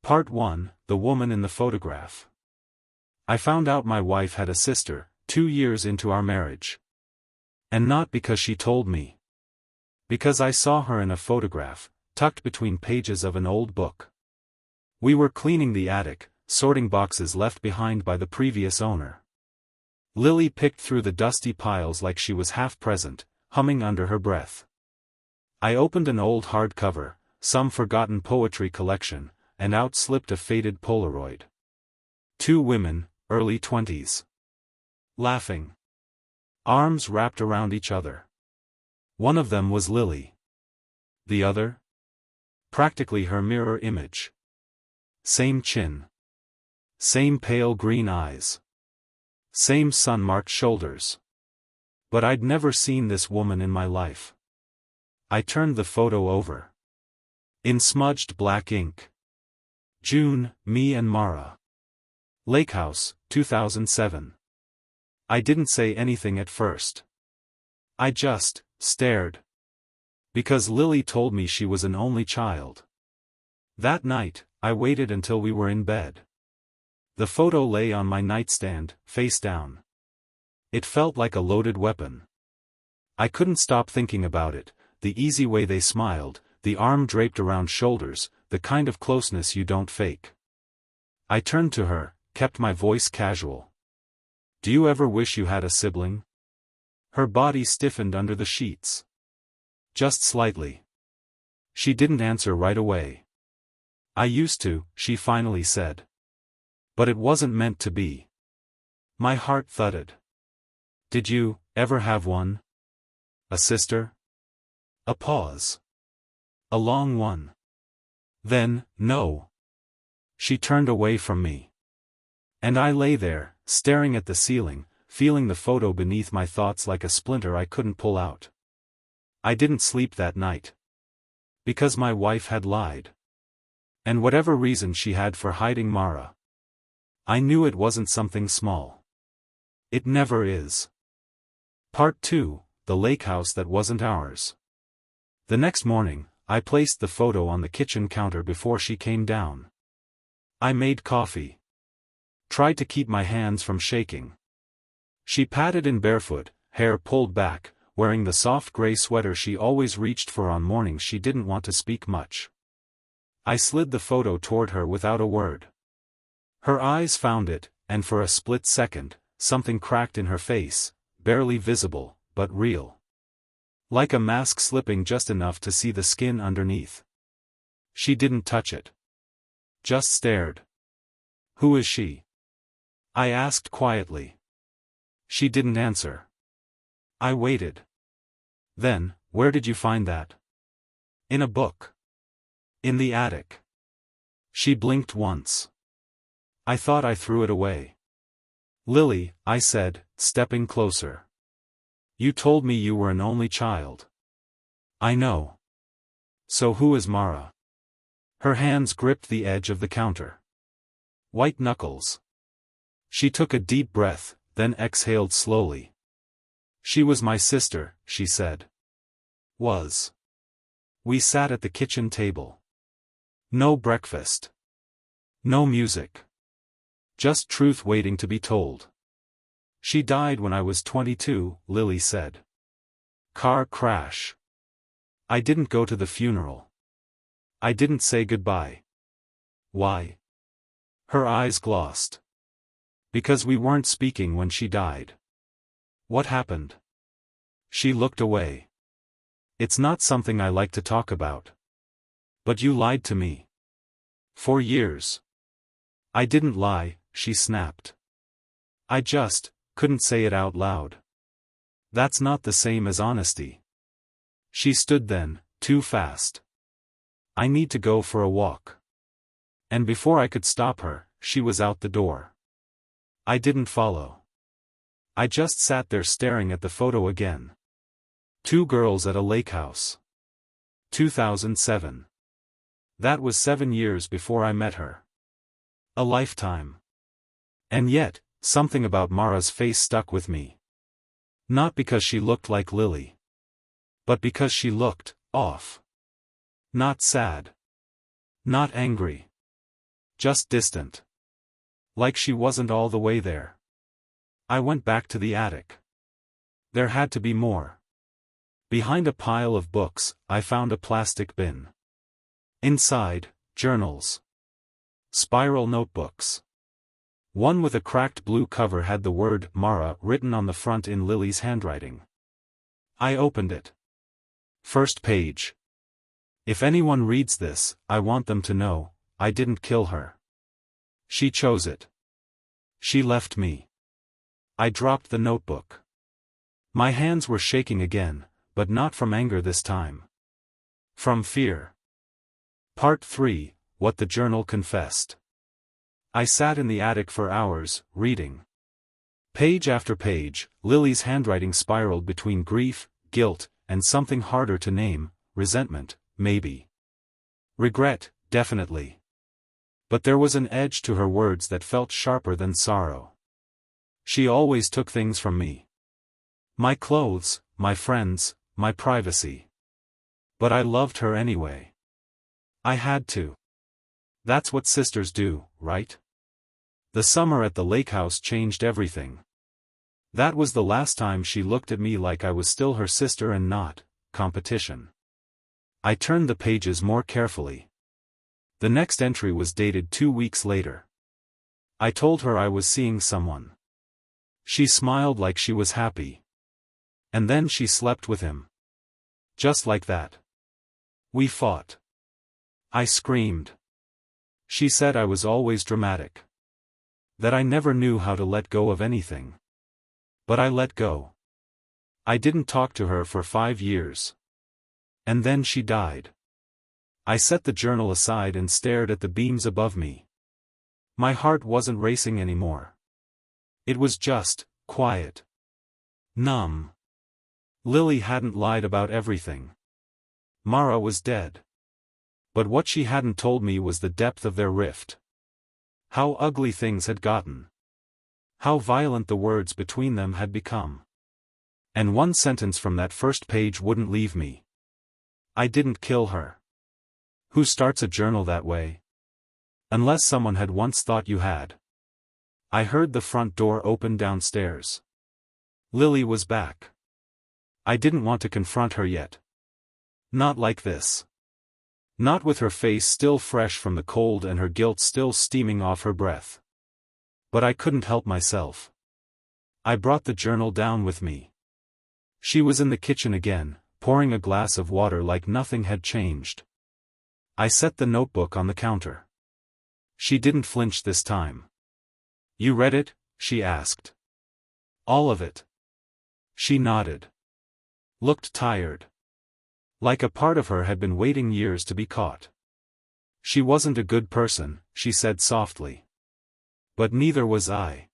Part 1, The Woman in the Photograph. I found out my wife had a sister, 2 years into our marriage. And not because she told me. Because I saw her in a photograph, tucked between pages of an old book. We were cleaning the attic, sorting boxes left behind by the previous owner. Lily picked through the dusty piles like she was half present, humming under her breath. I opened an old hardcover, some forgotten poetry collection, and out slipped a faded Polaroid. 2 women, early 20s. Laughing. Arms wrapped around each other. One of them was Lily. The other? Practically her mirror image. Same chin. Same pale green eyes. Same sun-marked shoulders. But I'd never seen this woman in my life. I turned the photo over. In smudged black ink. June, me and Mara. Lake House, 2007. I didn't say anything at first. I just stared. Because Lily told me she was an only child. That night, I waited until we were in bed. The photo lay on my nightstand, face down. It felt like a loaded weapon. I couldn't stop thinking about it, the easy way they smiled, the arm draped around shoulders, the kind of closeness you don't fake. I turned to her, kept my voice casual. Do you ever wish you had a sibling? Her body stiffened under the sheets. Just slightly. She didn't answer right away. I used to, she finally said. But it wasn't meant to be. My heart thudded. Did you ever have one? A sister? A pause. A long one. Then, no. She turned away from me. And I lay there, staring at the ceiling, feeling the photo beneath my thoughts like a splinter I couldn't pull out. I didn't sleep that night. Because my wife had lied. And whatever reason she had for hiding Mara. I knew it wasn't something small. It never is. Part 2, The Lake House That Wasn't Ours. The next morning, I placed the photo on the kitchen counter before she came down. I made coffee. Tried to keep my hands from shaking. She padded in barefoot, hair pulled back, wearing the soft gray sweater she always reached for on mornings she didn't want to speak much. I slid the photo toward her without a word. Her eyes found it, and for a split second, something cracked in her face, barely visible, but real. Like a mask slipping just enough to see the skin underneath. She didn't touch it. Just stared. Who is she? I asked quietly. She didn't answer. I waited. Then, where did you find that? In a book. In the attic. She blinked once. I thought I threw it away. Lily, I said, stepping closer. You told me you were an only child. I know. So who is Mara? Her hands gripped the edge of the counter. White knuckles. She took a deep breath, then exhaled slowly. She was my sister, she said. Was. We sat at the kitchen table. No breakfast. No music. Just truth waiting to be told. She died when I was 22, Lily said. Car crash. I didn't go to the funeral. I didn't say goodbye. Why? Her eyes glossed. Because we weren't speaking when she died. What happened? She looked away. It's not something I like to talk about. But you lied to me. For years. I didn't lie, she snapped. I just couldn't say it out loud. That's not the same as honesty. She stood then, too fast. I need to go for a walk. And before I could stop her, she was out the door. I didn't follow. I just sat there staring at the photo again. 2 girls at a lake house. 2007. That was 7 years before I met her. A lifetime. And yet, something about Mara's face stuck with me. Not because she looked like Lily. But because she looked off. Not sad. Not angry. Just distant. Like she wasn't all the way there. I went back to the attic. There had to be more. Behind a pile of books, I found a plastic bin. Inside, journals. Spiral notebooks. One with a cracked blue cover had the word Mara written on the front in Lily's handwriting. I opened it. First page. If anyone reads this, I want them to know, I didn't kill her. She chose it. She left me. I dropped the notebook. My hands were shaking again, but not from anger this time. From fear. Part 3, What the Journal Confessed. I sat in the attic for hours, reading. Page after page, Lily's handwriting spiraled between grief, guilt, and something harder to name, resentment, maybe. Regret, definitely. But there was an edge to her words that felt sharper than sorrow. She always took things from me. My clothes, my friends, my privacy. But I loved her anyway. I had to. That's what sisters do, right? The summer at the lake house changed everything. That was the last time she looked at me like I was still her sister and not competition. I turned the pages more carefully. The next entry was dated 2 weeks later. I told her I was seeing someone. She smiled like she was happy. And then she slept with him. Just like that. We fought. I screamed. She said I was always dramatic. That I never knew how to let go of anything. But I let go. I didn't talk to her for 5 years. And then she died. I set the journal aside and stared at the beams above me. My heart wasn't racing anymore. It was just quiet. Numb. Lily hadn't lied about everything. Mara was dead. But what she hadn't told me was the depth of their rift. How ugly things had gotten. How violent the words between them had become. And one sentence from that first page wouldn't leave me. I didn't kill her. Who starts a journal that way? Unless someone had once thought you had. I heard the front door open downstairs. Lily was back. I didn't want to confront her yet. Not like this. Not with her face still fresh from the cold and her guilt still steaming off her breath. But I couldn't help myself. I brought the journal down with me. She was in the kitchen again, pouring a glass of water like nothing had changed. I set the notebook on the counter. She didn't flinch this time. You read it? She asked. All of it. She nodded. Looked tired. Like a part of her had been waiting years to be caught. She wasn't a good person, she said softly. But neither was I.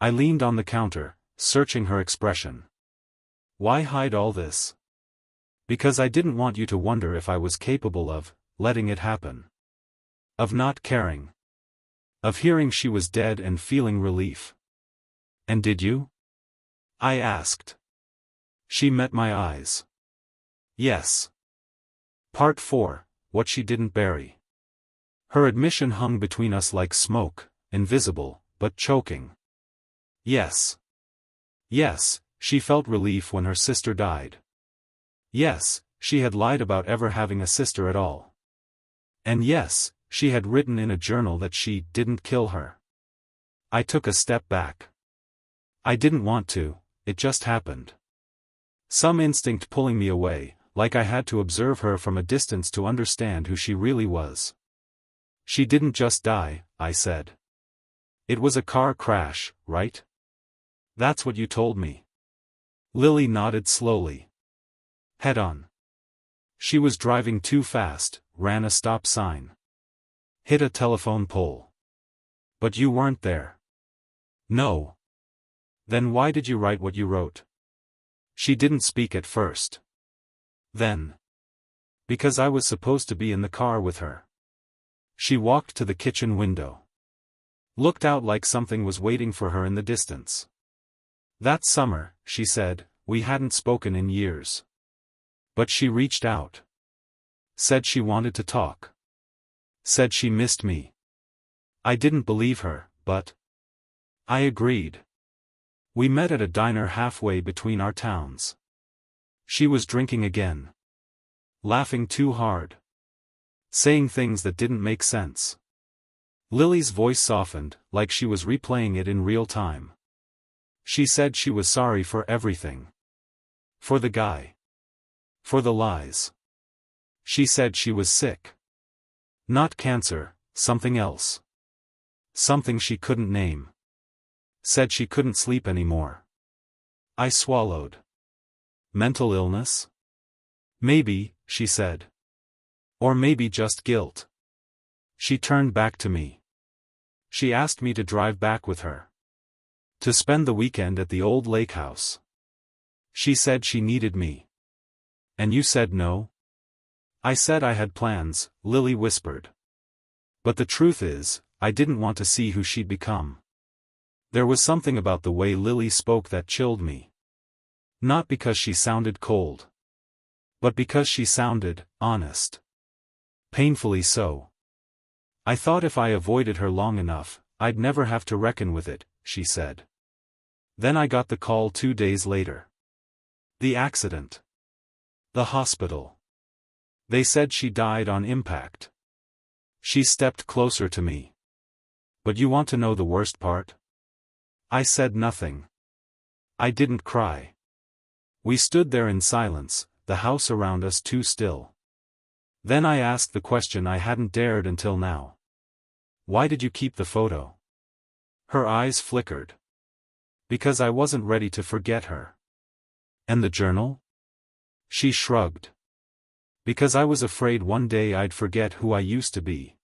I leaned on the counter, searching her expression. Why hide all this? Because I didn't want you to wonder if I was capable of letting it happen. Of not caring. Of hearing she was dead and feeling relief. And did you? I asked. She met my eyes. Yes. Part 4, What She Didn't Bury. Her admission hung between us like smoke, invisible, but choking. Yes. Yes, she felt relief when her sister died. Yes, she had lied about ever having a sister at all. And yes, she had written in a journal that she didn't kill her. I took a step back. I didn't want to, it just happened. Some instinct pulling me away, like I had to observe her from a distance to understand who she really was. She didn't just die, I said. It was a car crash, right? That's what you told me. Lily nodded slowly. Head on. She was driving too fast, ran a stop sign. Hit a telephone pole. But you weren't there. No. Then why did you write what you wrote? She didn't speak at first. Then. Because I was supposed to be in the car with her. She walked to the kitchen window. Looked out like something was waiting for her in the distance. That summer, she said, we hadn't spoken in years. But she reached out. Said she wanted to talk. Said she missed me. I didn't believe her, but I agreed. We met at a diner halfway between our towns. She was drinking again. Laughing too hard. Saying things that didn't make sense. Lily's voice softened, like she was replaying it in real time. She said she was sorry for everything. For the guy. For the lies. She said she was sick. Not cancer, something else. Something she couldn't name. Said she couldn't sleep anymore. I swallowed. Mental illness? Maybe, she said. Or maybe just guilt. She turned back to me. She asked me to drive back with her. To spend the weekend at the old lake house. She said she needed me. And you said no? I said I had plans, Lily whispered. But the truth is, I didn't want to see who she'd become. There was something about the way Lily spoke that chilled me. Not because she sounded cold. But because she sounded honest. Painfully so. I thought if I avoided her long enough, I'd never have to reckon with it, she said. Then I got the call 2 days later. The accident. The hospital. They said she died on impact. She stepped closer to me. But you want to know the worst part? I said nothing. I didn't cry. We stood there in silence, the house around us too still. Then I asked the question I hadn't dared until now. Why did you keep the photo? Her eyes flickered. Because I wasn't ready to forget her. And the journal? She shrugged. Because I was afraid one day I'd forget who I used to be.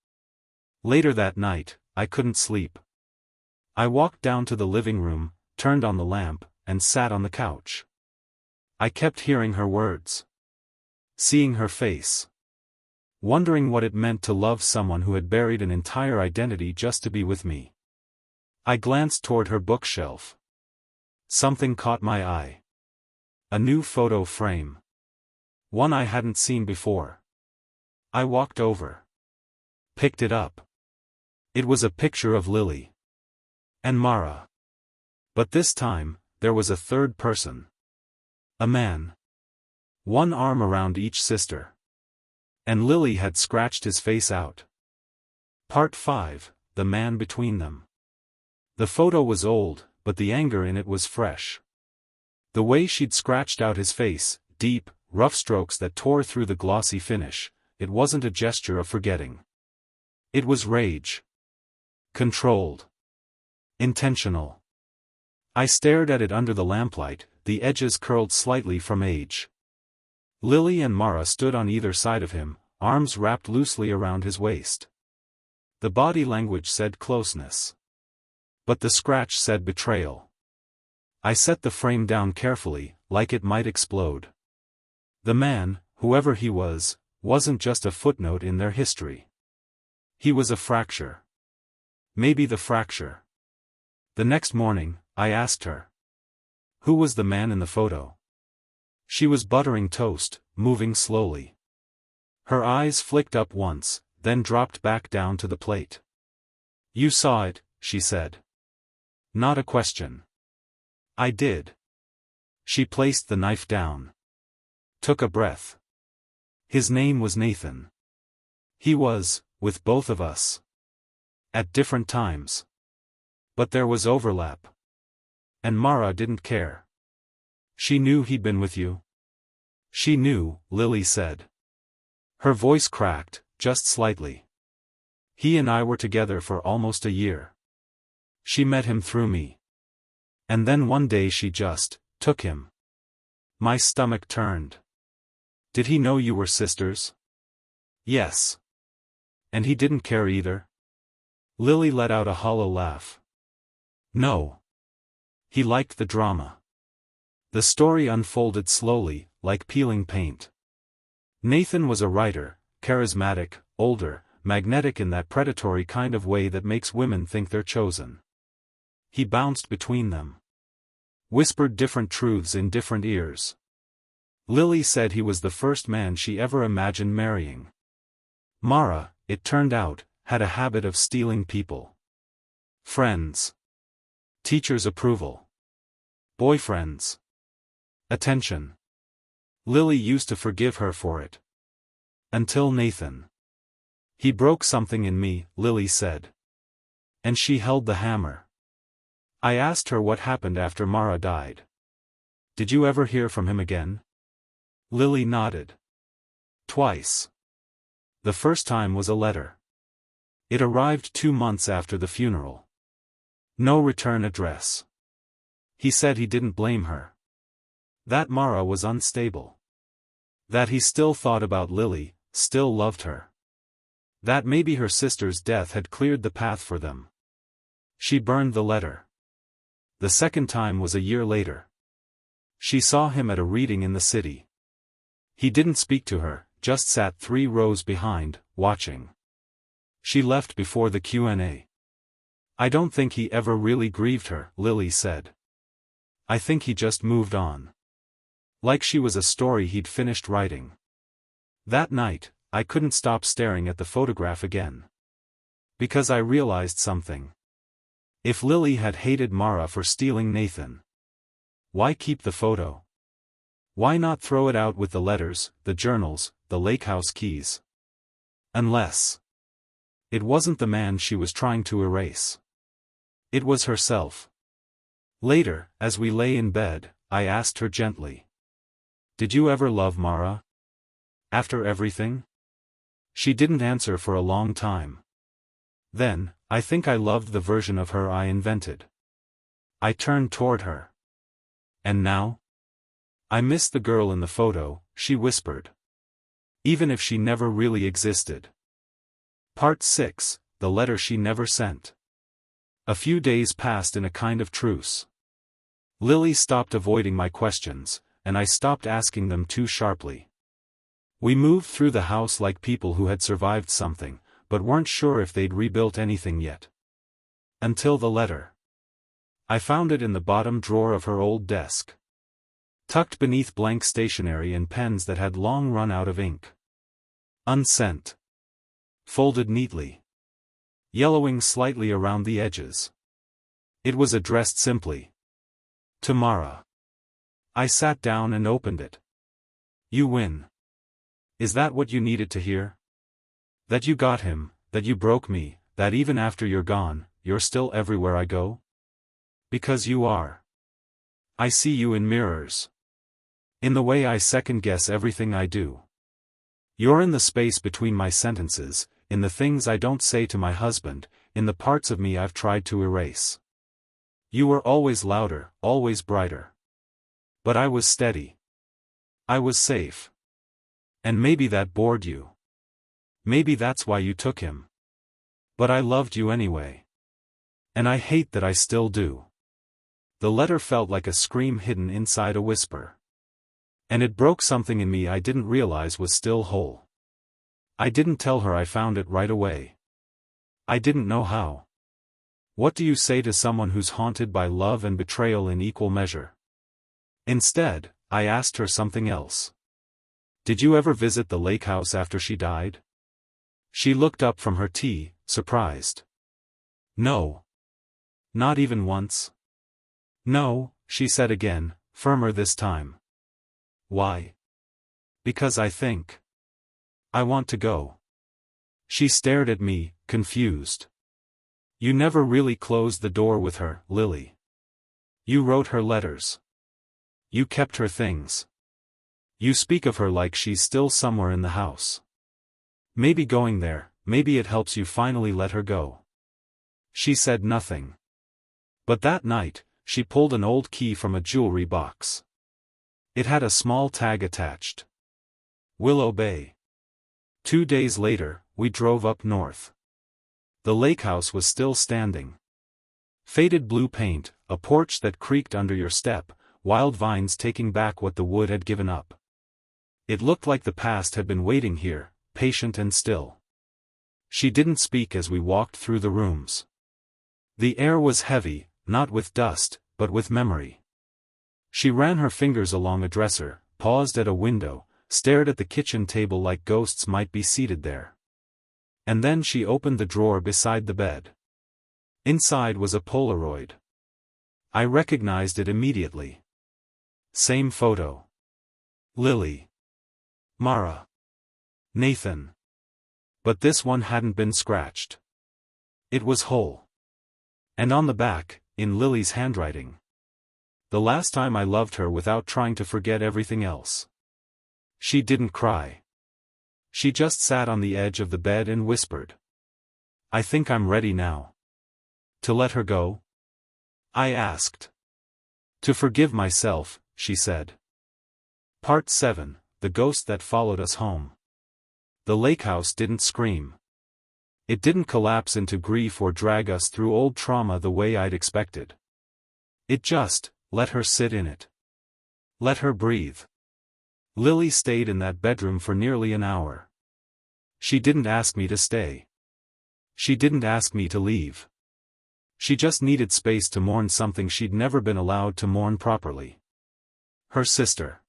Later that night, I couldn't sleep. I walked down to the living room, turned on the lamp, and sat on the couch. I kept hearing her words. Seeing her face. Wondering what it meant to love someone who had buried an entire identity just to be with me. I glanced toward her bookshelf. Something caught my eye. A new photo frame. One I hadn't seen before. I walked over. Picked it up. It was a picture of Lily. And Mara. But this time, there was a third person. A man. One arm around each sister. And Lily had scratched his face out. Part 5, The Man Between Them. The photo was old, but the anger in it was fresh. The way she'd scratched out his face, deep, rough strokes that tore through the glossy finish, it wasn't a gesture of forgetting. It was rage. Controlled. Intentional. I stared at it under the lamplight, the edges curled slightly from age. Lily and Mara stood on either side of him, arms wrapped loosely around his waist. The body language said closeness. But the scratch said betrayal. I set the frame down carefully, like it might explode. The man, whoever he was, wasn't just a footnote in their history. He was a fracture. Maybe the fracture. The next morning, I asked her. Who was the man in the photo? She was buttering toast, moving slowly. Her eyes flicked up once, then dropped back down to the plate. You saw it, she said. Not a question. I did. She placed the knife down. Took a breath. His name was Nathan. He was, with both of us. At different times. But there was overlap. And Mara didn't care. She knew he'd been with you. She knew, Lily said. Her voice cracked, just slightly. He and I were together for almost a year. She met him through me. And then one day she just took him. My stomach turned. Did he know you were sisters? Yes. And he didn't care either? Lily let out a hollow laugh. No. He liked the drama. The story unfolded slowly, like peeling paint. Nathan was a writer, charismatic, older, magnetic in that predatory kind of way that makes women think they're chosen. He bounced between them. Whispered different truths in different ears. Lily said he was the first man she ever imagined marrying. Mara, it turned out, had a habit of stealing people. Friends. Teachers' approval. Boyfriends. Attention. Lily used to forgive her for it. Until Nathan. He broke something in me, Lily said. And she held the hammer. I asked her what happened after Mara died. Did you ever hear from him again? Lily nodded. Twice. The first time was a letter. It arrived 2 months after the funeral. No return address. He said he didn't blame her. That Mara was unstable. That he still thought about Lily, still loved her. That maybe her sister's death had cleared the path for them. She burned the letter. The second time was a year later. She saw him at a reading in the city. He didn't speak to her, just sat 3 rows behind, watching. She left before the Q&A. I don't think he ever really grieved her, Lily said. I think he just moved on. Like she was a story he'd finished writing. That night, I couldn't stop staring at the photograph again. Because I realized something. If Lily had hated Mara for stealing Nathan, why keep the photo? Why not throw it out with the letters, the journals, the lake house keys? Unless it wasn't the man she was trying to erase. It was herself. Later, as we lay in bed, I asked her gently. Did you ever love Mara? After everything? She didn't answer for a long time. Then, I think I loved the version of her I invented. I turned toward her. And now? I miss the girl in the photo, she whispered. Even if she never really existed. Part 6, The Letter She Never Sent. A few days passed in a kind of truce. Lily stopped avoiding my questions, and I stopped asking them too sharply. We moved through the house like people who had survived something, but weren't sure if they'd rebuilt anything yet. Until the letter. I found it in the bottom drawer of her old desk. Tucked beneath blank stationery and pens that had long run out of ink. Unsent. Folded neatly. Yellowing slightly around the edges. It was addressed simply. To Mara. I sat down and opened it. You win. Is that what you needed to hear? That you got him, that you broke me, that even after you're gone, you're still everywhere I go? Because you are. I see you in mirrors. In the way I second-guess everything I do. You're in the space between my sentences, in the things I don't say to my husband, in the parts of me I've tried to erase. You were always louder, always brighter. But I was steady. I was safe. And maybe that bored you. Maybe that's why you took him. But I loved you anyway. And I hate that I still do. The letter felt like a scream hidden inside a whisper. And it broke something in me I didn't realize was still whole. I didn't tell her I found it right away. I didn't know how. What do you say to someone who's haunted by love and betrayal in equal measure? Instead, I asked her something else. Did you ever visit the lake house after she died? She looked up from her tea, surprised. No. Not even once? No, she said again, firmer this time. Why? Because I think I want to go. She stared at me, confused. You never really closed the door with her, Lily. You wrote her letters. You kept her things. You speak of her like she's still somewhere in the house. Maybe going there, maybe it helps you finally let her go. She said nothing. But that night, she pulled an old key from a jewelry box. It had a small tag attached. Willow Bay. 2 days later, we drove up north. The lake house was still standing. Faded blue paint, a porch that creaked under your step, wild vines taking back what the wood had given up. It looked like the past had been waiting here, patient and still. She didn't speak as we walked through the rooms. The air was heavy, not with dust, but with memory. She ran her fingers along a dresser, paused at a window, stared at the kitchen table like ghosts might be seated there. And then she opened the drawer beside the bed. Inside was a Polaroid. I recognized it immediately. Same photo. Lily. Mara. Nathan. But this one hadn't been scratched. It was whole. And on the back, in Lily's handwriting. The last time I loved her without trying to forget everything else. She didn't cry. She just sat on the edge of the bed and whispered. I think I'm ready now. To let her go? I asked. To forgive myself, she said. Part 7, The Ghost That Followed Us Home. The lake house didn't scream. It didn't collapse into grief or drag us through old trauma the way I'd expected. It just, let her sit in it. Let her breathe. Lily stayed in that bedroom for nearly an hour. She didn't ask me to stay. She didn't ask me to leave. She just needed space to mourn something she'd never been allowed to mourn properly. Her sister.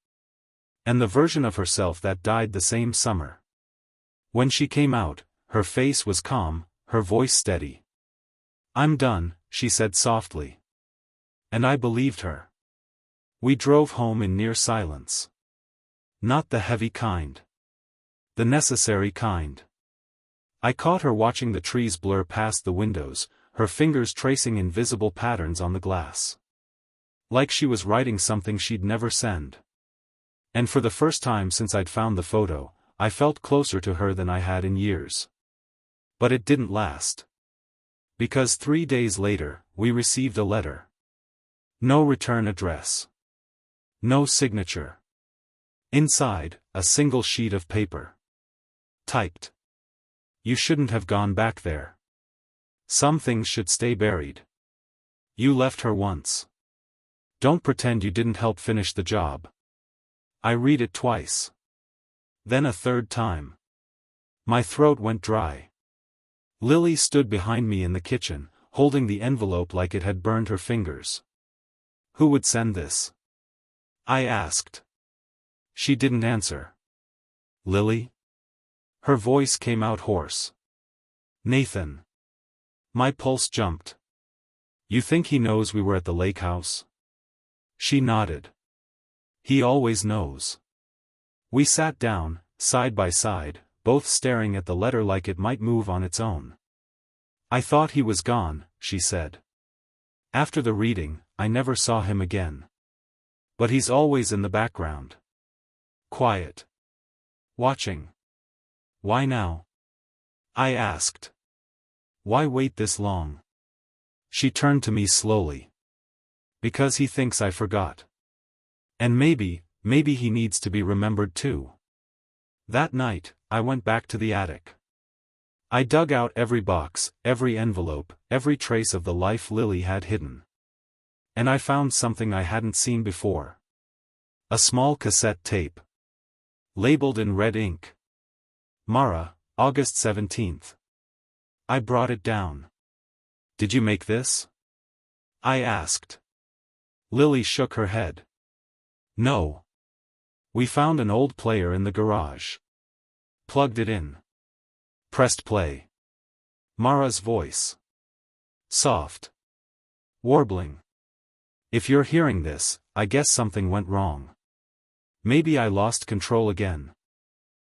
And the version of herself that died the same summer. When she came out, her face was calm, her voice steady. I'm done, she said softly. And I believed her. We drove home in near silence. Not the heavy kind. The necessary kind. I caught her watching the trees blur past the windows, her fingers tracing invisible patterns on the glass. Like she was writing something she'd never send. And for the first time since I'd found the photo, I felt closer to her than I had in years. But it didn't last. Because 3 days later, we received a letter. No return address. No signature. Inside, a single sheet of paper. Typed. You shouldn't have gone back there. Some things should stay buried. You left her once. Don't pretend you didn't help finish the job. I read it twice. Then a third time. My throat went dry. Lily stood behind me in the kitchen, holding the envelope like it had burned her fingers. Who would send this? I asked. She didn't answer. Lily? Her voice came out hoarse. Nathan. My pulse jumped. You think he knows we were at the lake house? She nodded. He always knows. We sat down, side by side, both staring at the letter like it might move on its own. I thought he was gone, she said. After the reading, I never saw him again. But he's always in the background. Quiet. Watching. Why now? I asked. Why wait this long? She turned to me slowly. Because he thinks I forgot. And maybe he needs to be remembered too. That night, I went back to the attic. I dug out every box, every envelope, every trace of the life Lily had hidden. And I found something I hadn't seen before. A small cassette tape. Labeled in red ink. Mara, August 17th. I brought it down. Did you make this? I asked. Lily shook her head. No. We found an old player in the garage. Plugged it in. Pressed play. Mara's voice. Soft. Warbling. If you're hearing this, I guess something went wrong. Maybe I lost control again.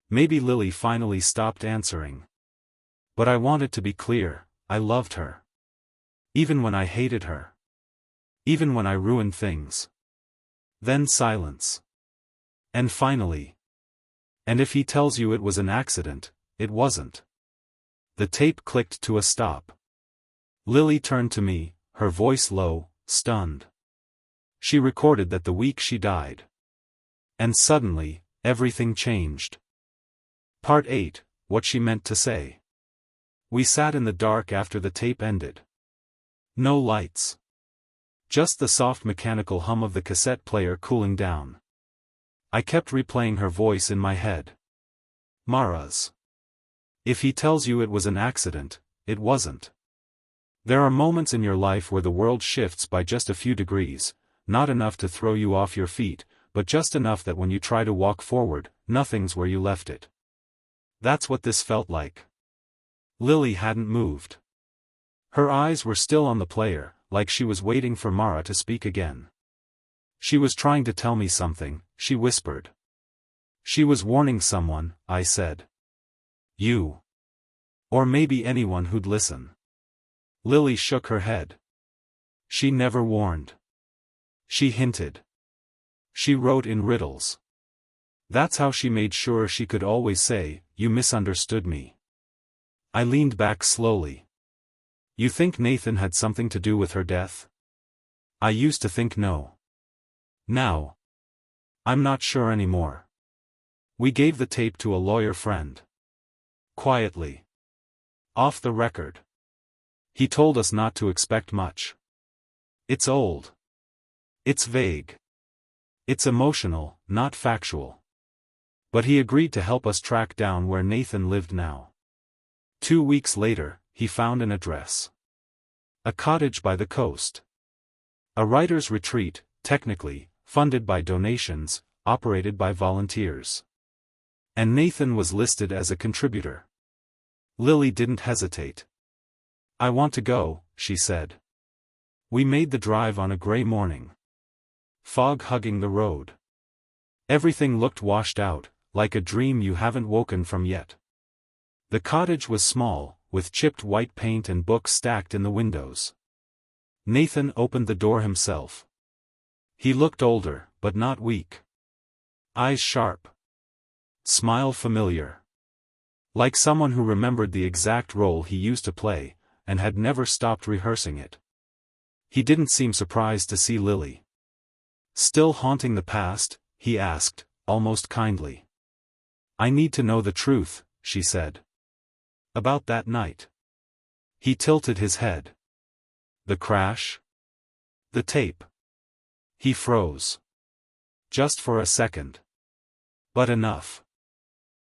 Maybe Lily finally stopped answering. But I wanted to be clear, I loved her. Even when I hated her. Even when I ruined things. Then silence. And finally. And if he tells you it was an accident, it wasn't. The tape clicked to a stop. Lily turned to me, her voice low, stunned. She recorded that the week she died. And suddenly, everything changed. Part 8, What She Meant to Say. We sat in the dark after the tape ended. No lights. Just the soft mechanical hum of the cassette player cooling down. I kept replaying her voice in my head. Mara's. If he tells you it was an accident, it wasn't. There are moments in your life where the world shifts by just a few degrees, not enough to throw you off your feet, but just enough that when you try to walk forward, nothing's where you left it. That's what this felt like. Lily hadn't moved. Her eyes were still on the player, like she was waiting for Mara to speak again. She was trying to tell me something, she whispered. She was warning someone, I said. You. Or maybe anyone who'd listen. Lily shook her head. She never warned. She hinted. She wrote in riddles. That's how she made sure she could always say, "You misunderstood me." I leaned back slowly. You think Nathan had something to do with her death? I used to think no. Now. I'm not sure anymore. We gave the tape to a lawyer friend. Quietly. Off the record. He told us not to expect much. It's old. It's vague. It's emotional, not factual. But he agreed to help us track down where Nathan lived now. 2 weeks later, he found an address. A cottage by the coast. A writer's retreat, technically, funded by donations, operated by volunteers. And Nathan was listed as a contributor. Lily didn't hesitate. I want to go, she said. We made the drive on a gray morning. Fog hugging the road. Everything looked washed out, like a dream you haven't woken from yet. The cottage was small, with chipped white paint and books stacked in the windows. Nathan opened the door himself. He looked older, but not weak. Eyes sharp. Smile familiar. Like someone who remembered the exact role he used to play, and had never stopped rehearsing it. He didn't seem surprised to see Lily. Still haunting the past, he asked, almost kindly. I need to know the truth, she said. About that night. He tilted his head. The crash? The tape. He froze. Just for a second. But enough.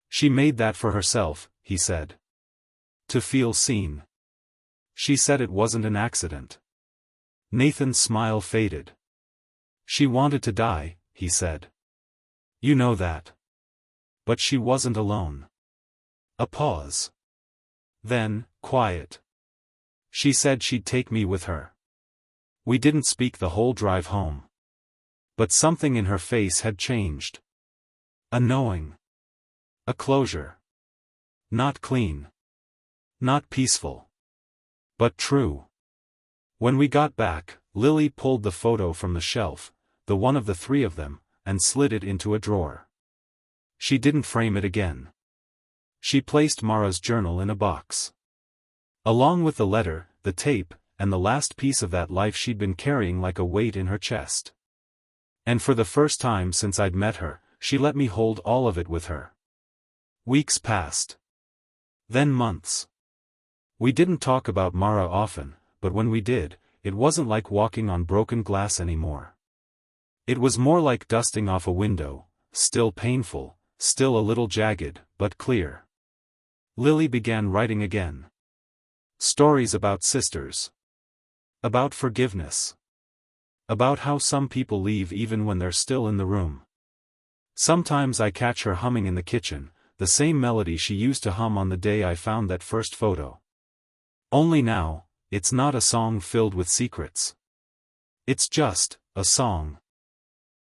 She made that for herself, he said. To feel seen. She said it wasn't an accident. Nathan's smile faded. She wanted to die, he said. You know that. But she wasn't alone. A pause. Then, quiet. She said she'd take me with her. We didn't speak the whole drive home. But something in her face had changed. A knowing. A closure. Not clean. Not peaceful. But true. When we got back, Lily pulled the photo from the shelf, the one of the three of them, and slid it into a drawer. She didn't frame it again. She placed Mara's journal in a box. Along with the letter, the tape, and the last piece of that life she'd been carrying like a weight in her chest. And for the first time since I'd met her, she let me hold all of it with her. Weeks passed. Then months. We didn't talk about Mara often, but when we did, it wasn't like walking on broken glass anymore. It was more like dusting off a window, still painful, still a little jagged, but clear. Lily began writing again. Stories about sisters. About forgiveness. About how some people leave even when they're still in the room. Sometimes I catch her humming in the kitchen, the same melody she used to hum on the day I found that first photo. Only now, it's not a song filled with secrets. It's just a song.